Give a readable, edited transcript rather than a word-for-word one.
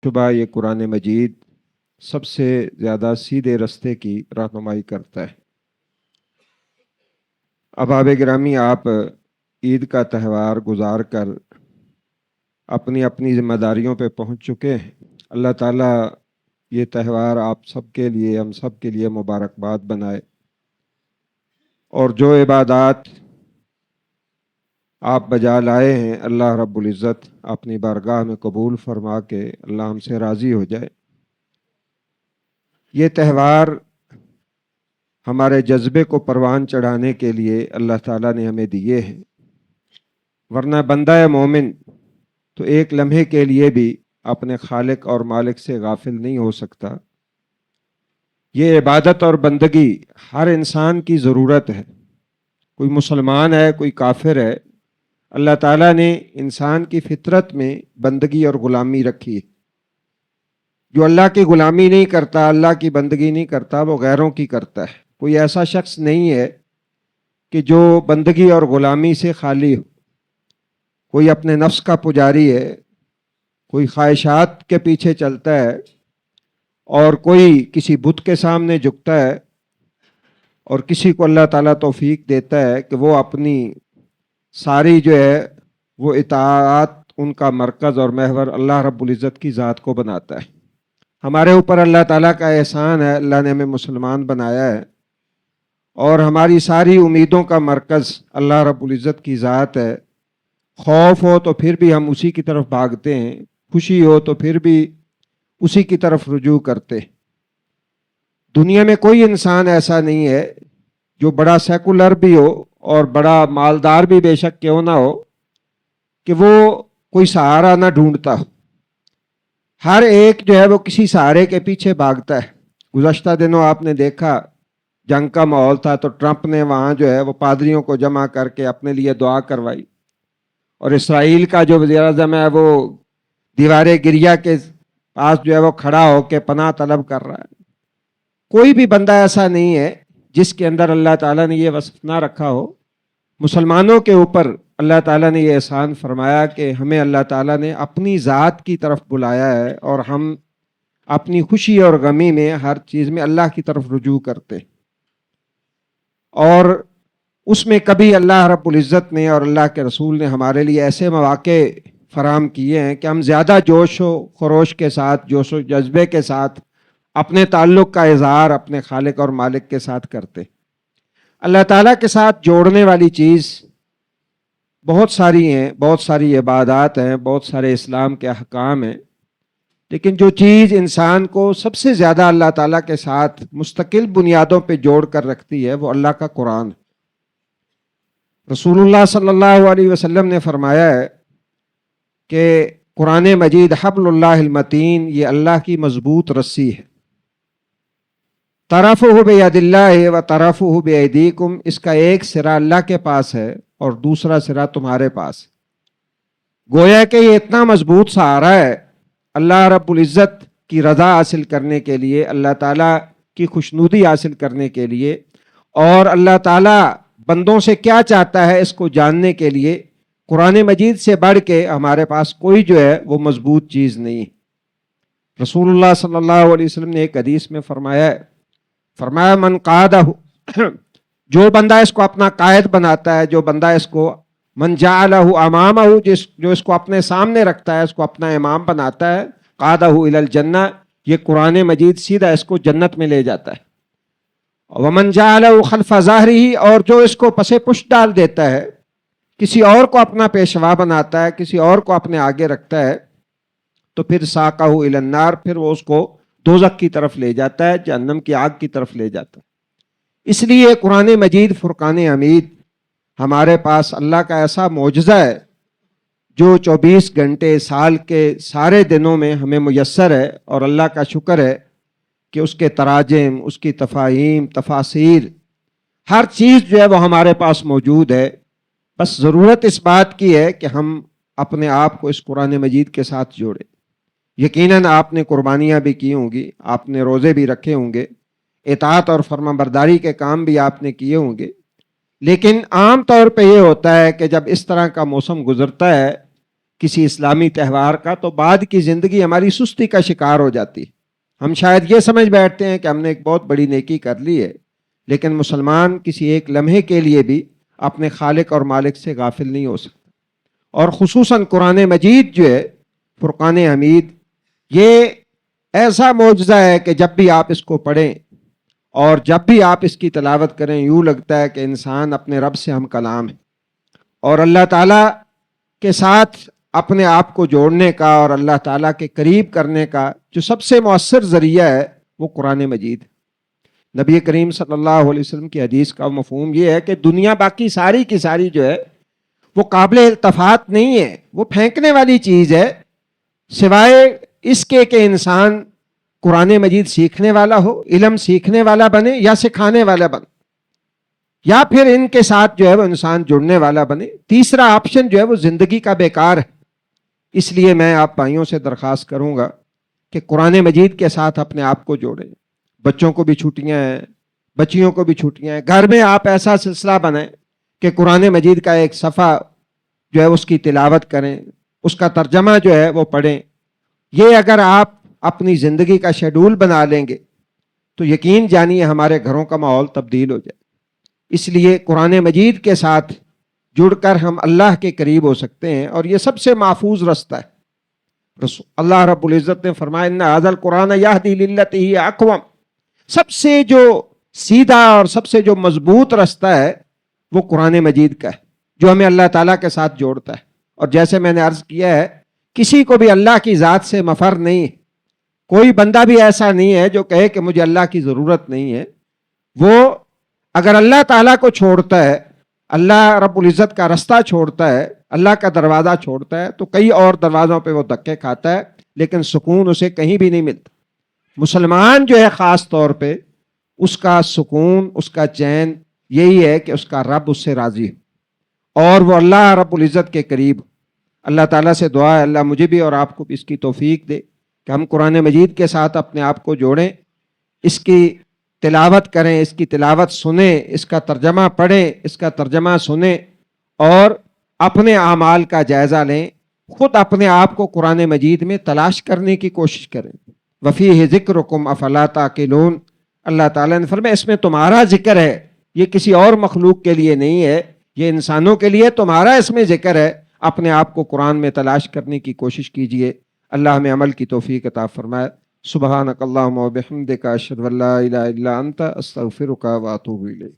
شبہ یہ قرآن مجید سب سے زیادہ سیدھے رستے کی رہنمائی کرتا ہے۔ احباب گرامی، آپ عید کا تہوار گزار کر اپنی اپنی ذمہ داریوں پہ پہنچ چکے ہیں۔ اللہ تعالیٰ یہ تہوار آپ سب کے لیے، ہم سب کے لیے مبارکباد بنائے، اور جو عبادات آپ بجا لائے ہیں اللہ رب العزت اپنی بارگاہ میں قبول فرما کے اللہ ہم سے راضی ہو جائے۔ یہ تہوار ہمارے جذبے کو پروان چڑھانے کے لیے اللہ تعالیٰ نے ہمیں دیے ہیں، ورنہ بندہ مومن تو ایک لمحے کے لیے بھی اپنے خالق اور مالک سے غافل نہیں ہو سکتا۔ یہ عبادت اور بندگی ہر انسان کی ضرورت ہے، کوئی مسلمان ہے، کوئی کافر ہے، اللہ تعالیٰ نے انسان کی فطرت میں بندگی اور غلامی رکھی ہے۔ جو اللہ کی غلامی نہیں کرتا، اللہ کی بندگی نہیں کرتا، وہ غیروں کی کرتا ہے۔ کوئی ایسا شخص نہیں ہے کہ جو بندگی اور غلامی سے خالی ہو۔ کوئی اپنے نفس کا پجاری ہے، کوئی خواہشات کے پیچھے چلتا ہے، اور کوئی کسی بت کے سامنے جھکتا ہے، اور کسی کو اللہ تعالیٰ توفیق دیتا ہے کہ وہ اپنی ساری جو ہے وہ اطاعت ان کا مرکز اور محور اللہ رب العزت کی ذات کو بناتا ہے۔ ہمارے اوپر اللہ تعالیٰ کا احسان ہے، اللہ نے ہمیں مسلمان بنایا ہے، اور ہماری ساری امیدوں کا مرکز اللہ رب العزت کی ذات ہے۔ خوف ہو تو پھر بھی ہم اسی کی طرف بھاگتے ہیں، خوشی ہو تو پھر بھی اسی کی طرف رجوع کرتے ہیں۔ دنیا میں کوئی انسان ایسا نہیں ہے جو بڑا سیکولر بھی ہو اور بڑا مالدار بھی بے شک کیوں نہ ہو کہ وہ کوئی سہارا نہ ڈھونڈتا ہو۔ ہر ایک جو ہے وہ کسی سہارے کے پیچھے بھاگتا ہے۔ گزشتہ دنوں آپ نے دیکھا جنگ کا ماحول تھا تو ٹرمپ نے وہاں جو ہے وہ پادریوں کو جمع کر کے اپنے لیے دعا کروائی، اور اسرائیل کا جو وزیر اعظم ہے وہ دیوار گریا کے پاس جو ہے وہ کھڑا ہو کے پناہ طلب کر رہا ہے۔ کوئی بھی بندہ ایسا نہیں ہے جس کے اندر اللہ تعالیٰ نے یہ وصف نہ رکھا ہو۔ مسلمانوں کے اوپر اللہ تعالیٰ نے یہ احسان فرمایا کہ ہمیں اللہ تعالیٰ نے اپنی ذات کی طرف بلایا ہے، اور ہم اپنی خوشی اور غمی میں ہر چیز میں اللہ کی طرف رجوع کرتے، اور اس میں کبھی اللہ رب العزت نے اور اللہ کے رسول نے ہمارے لیے ایسے مواقع فراہم کیے ہیں کہ ہم زیادہ جوش و خروش کے ساتھ، جوش و جذبے کے ساتھ اپنے تعلق کا اظہار اپنے خالق اور مالک کے ساتھ کرتے۔ اللہ تعالیٰ کے ساتھ جوڑنے والی چیز بہت ساری ہیں، بہت ساری عبادات ہیں، بہت سارے اسلام کے احکام ہیں، لیکن جو چیز انسان کو سب سے زیادہ اللہ تعالیٰ کے ساتھ مستقل بنیادوں پہ جوڑ کر رکھتی ہے وہ اللہ کا قرآن ہے۔ رسول اللہ صلی اللہ علیہ وسلم نے فرمایا ہے کہ قرآن مجید حبل اللہ المتین، یہ اللہ کی مضبوط رسی ہے۔ طرفہ بید اللہ و طرفہ بایدیکم، اس کا ایک سرا اللہ کے پاس ہے اور دوسرا سرا تمہارے پاس۔ گویا کہ یہ اتنا مضبوط سہارا ہے اللہ رب العزت کی رضا حاصل کرنے کے لیے، اللہ تعالیٰ کی خوشنودی حاصل کرنے کے لیے، اور اللہ تعالیٰ بندوں سے کیا چاہتا ہے اس کو جاننے کے لیے قرآن مجید سے بڑھ کے ہمارے پاس کوئی جو ہے وہ مضبوط چیز نہیں ہے۔ رسول اللہ صلی اللہ علیہ وسلم نے ایک حدیث میں فرمایا من قادہ، جو بندہ اس کو اپنا قائد بناتا ہے، جو بندہ اس کو من جعلہ امامہ، جو اس کو اپنے سامنے رکھتا ہے، اس کو اپنا امام بناتا ہے، قادہ الی الجنہ، یہ قرآن مجید سیدھا اس کو جنت میں لے جاتا ہے۔ ومن جعلہ خلف ظہرہ، اور جو اس کو پس پشت ڈال دیتا ہے، کسی اور کو اپنا پیشوا بناتا ہے، کسی اور کو اپنے آگے رکھتا ہے، تو پھر ساقہ الی النار، پھر وہ اس کو دوزخ کی طرف لے جاتا ہے، جہنم کی آگ کی طرف لے جاتا ہے۔ اس لیے قرآن مجید فرقان حمید ہمارے پاس اللہ کا ایسا معجزہ ہے جو 24 گھنٹے سال کے سارے دنوں میں ہمیں میسر ہے، اور اللہ کا شکر ہے کہ اس کے تراجم، اس کی تفاہیم، تفاسیر، ہر چیز جو ہے وہ ہمارے پاس موجود ہے۔ بس ضرورت اس بات کی ہے کہ ہم اپنے آپ کو اس قرآن مجید کے ساتھ جوڑیں۔ یقیناً آپ نے قربانیاں بھی کی ہوں گی، آپ نے روزے بھی رکھے ہوں گے، اطاعت اور فرما برداری کے کام بھی آپ نے کیے ہوں گے، لیکن عام طور پہ یہ ہوتا ہے کہ جب اس طرح کا موسم گزرتا ہے کسی اسلامی تہوار کا تو بعد کی زندگی ہماری سستی کا شکار ہو جاتی ہے. ہم شاید یہ سمجھ بیٹھتے ہیں کہ ہم نے ایک بہت بڑی نیکی کر لی ہے، لیکن مسلمان کسی ایک لمحے کے لیے بھی اپنے خالق اور مالک سے غافل نہیں ہو سکتا. اور خصوصاً قرآن مجید جو ہے، فرقان حمید، یہ ایسا معجزہ ہے کہ جب بھی آپ اس کو پڑھیں اور جب بھی آپ اس کی تلاوت کریں، یوں لگتا ہے کہ انسان اپنے رب سے ہم کلام ہے، اور اللہ تعالیٰ کے ساتھ اپنے آپ کو جوڑنے کا اور اللہ تعالیٰ کے قریب کرنے کا جو سب سے مؤثر ذریعہ ہے وہ قرآن مجید ہے. نبی کریم صلی اللہ علیہ وسلم کی حدیث کا مفہوم یہ ہے کہ دنیا باقی ساری کی ساری جو ہے وہ قابل التفات نہیں ہے، وہ پھینکنے والی چیز ہے، سوائے اس کے کہ انسان قرآن مجید سیکھنے والا ہو، علم سیکھنے والا بنے یا سکھانے والا بنے، یا پھر ان کے ساتھ جو ہے وہ انسان جڑنے والا بنے. تیسرا آپشن جو ہے وہ زندگی کا بیکار ہے. اس لیے میں آپ بھائیوں سے درخواست کروں گا کہ قرآن مجید کے ساتھ اپنے آپ کو جوڑیں. بچوں کو بھی چھٹیاں ہیں، بچیوں کو بھی چھٹیاں ہیں، گھر میں آپ ایسا سلسلہ بنائیں کہ قرآن مجید کا ایک صفحہ جو ہے اس کی تلاوت کریں، اس کا ترجمہ جو ہے وہ پڑھیں. یہ اگر آپ اپنی زندگی کا شیڈول بنا لیں گے تو یقین جانیے ہمارے گھروں کا ماحول تبدیل ہو جائے. اس لیے قرآن مجید کے ساتھ جڑ کر ہم اللہ کے قریب ہو سکتے ہیں، اور یہ سب سے محفوظ رستہ ہے. اللہ رب العزت نے فرمایا ان ھذا القرآن یہدی للتی ہی اقوم. سب سے جو سیدھا اور سب سے جو مضبوط رستہ ہے وہ قرآن مجید کا ہے، جو ہمیں اللہ تعالیٰ کے ساتھ جوڑتا ہے. اور جیسے میں نے عرض کیا ہے، کسی کو بھی اللہ کی ذات سے مفر نہیں ہے. کوئی بندہ بھی ایسا نہیں ہے جو کہے کہ مجھے اللہ کی ضرورت نہیں ہے. وہ اگر اللہ تعالیٰ کو چھوڑتا ہے، اللہ رب العزت کا رستہ چھوڑتا ہے، اللہ کا دروازہ چھوڑتا ہے، تو کئی اور دروازوں پہ وہ دھکے کھاتا ہے، لیکن سکون اسے کہیں بھی نہیں ملتا. مسلمان جو ہے خاص طور پہ اس کا سکون، اس کا چین یہی ہے کہ اس کا رب اس سے راضی ہو اور وہ اللہ رب العزت کے قریب. اللہ تعالیٰ سے دعا ہے اللہ مجھے بھی اور آپ کو بھی اس کی توفیق دے کہ ہم قرآن مجید کے ساتھ اپنے آپ کو جوڑیں، اس کی تلاوت کریں، اس کی تلاوت سنیں، اس کا ترجمہ پڑھیں، اس کا ترجمہ سنیں، اور اپنے اعمال کا جائزہ لیں. خود اپنے آپ کو قرآن مجید میں تلاش کرنے کی کوشش کریں. وفیہ ذکرکم افلا تعقلون. اللہ تعالیٰ نے فرمایا اس میں تمہارا ذکر ہے، یہ کسی اور مخلوق کے لیے نہیں ہے، یہ انسانوں کے لیے تمہارا اس میں ذکر ہے. اپنے آپ کو قرآن میں تلاش کرنے کی کوشش کیجئے. اللہ ہمیں عمل کی توفیق عطا فرمائے. سبحانک اللہم و بحمدک اشہد ان لا الہ الا انت استغفرک و اتوب الیک.